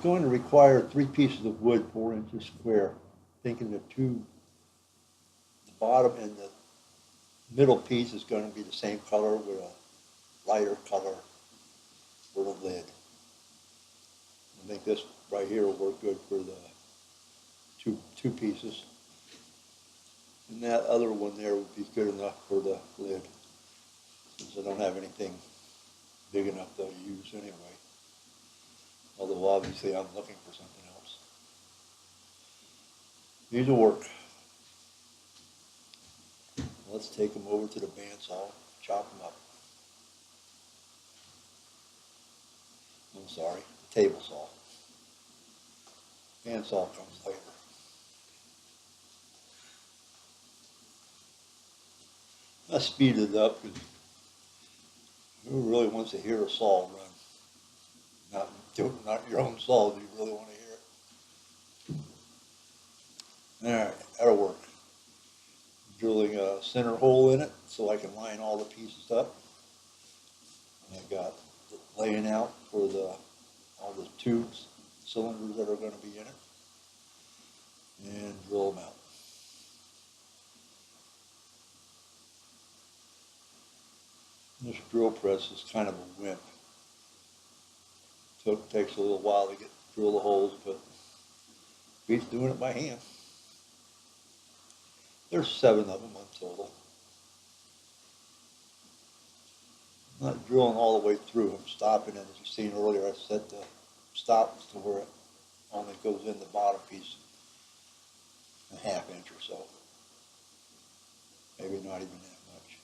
going to require 3 pieces of wood 4 inches square. Thinking the bottom and the middle piece is going to be the same color with a lighter color for the lid. I think this right here will work good for the two pieces. And that other one there would be good enough for the lid, since I don't have anything big enough to use anyway. Although obviously I'm looking for something else. These will work. Let's take them over to the bandsaw, chop them up. I'm sorry, table saw. Bandsaw comes later. I speeded it up because who really wants to hear a saw run? Not your own saw. Do you really want to hear it? All right, that'll work. Drilling a center hole in it so I can line all the pieces up. And I got the laying out for all the tubes, cylinders that are going to be in it, and drill them out. This drill press is kind of a wimp. So it takes a little while to drill the holes, but beats doing it by hand. There's 7 of them in total. I'm not drilling all the way through. I'm stopping it. As you've seen earlier, I set the stops to where it only goes in the bottom piece a ½ inch or so. Maybe not even that much.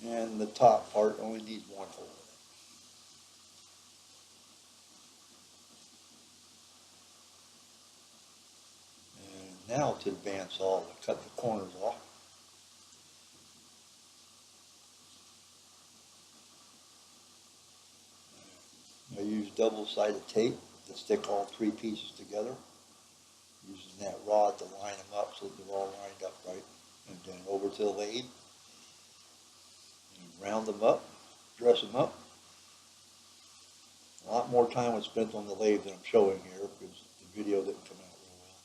And the top part only needs 1 hole in it. And now to the bandsaw to cut the corners off. I use double-sided tape to stick all 3 pieces together, using that rod to line them up so they're all lined up right. And then over to the lathe, and round them up, dress them up. A lot more time was spent on the lathe than I'm showing here because the video didn't come out real well.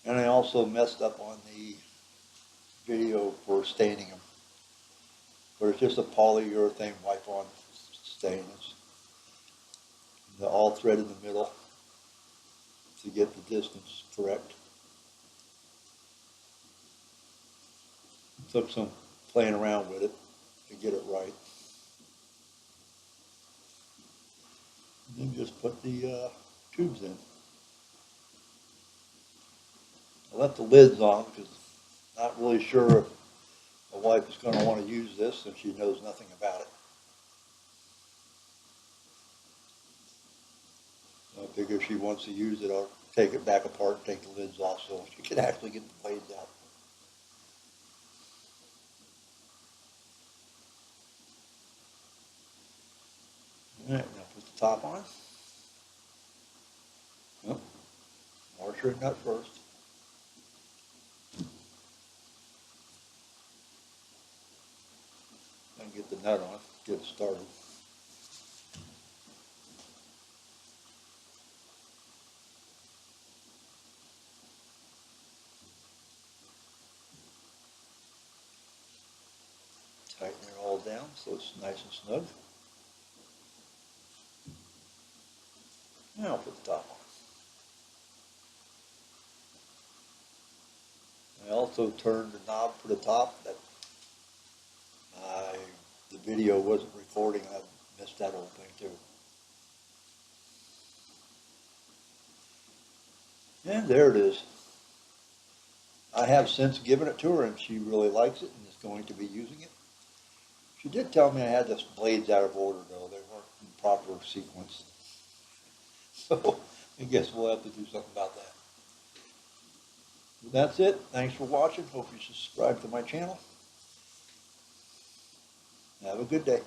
And I also messed up on the video for staining them. But it's just a polyurethane wipe-on stain. The all thread in the middle to get the distance correct. Took some playing around with it to get it right. And then just put the tubes in. I left the lids on because I'm not really sure if my wife is going to want to use this since she knows nothing about it. I figure if she wants to use it, I'll take it back apart and take the lids off so she can actually get the blades out. All right, now put the top on. Oh, washer and nut first. And get the nut on, get it started. Tighten it all down so it's nice and snug. Now I'll put the top on. I also turned the knob for the top. That the video wasn't recording. I missed that whole thing too. And there it is. I have since given it to her and she really likes it and is going to be using it. She did tell me I had the blades out of order though. They weren't in proper sequence. So I guess we'll have to do something about that. But that's it. Thanks for watching. Hope you subscribe to my channel. Have a good day.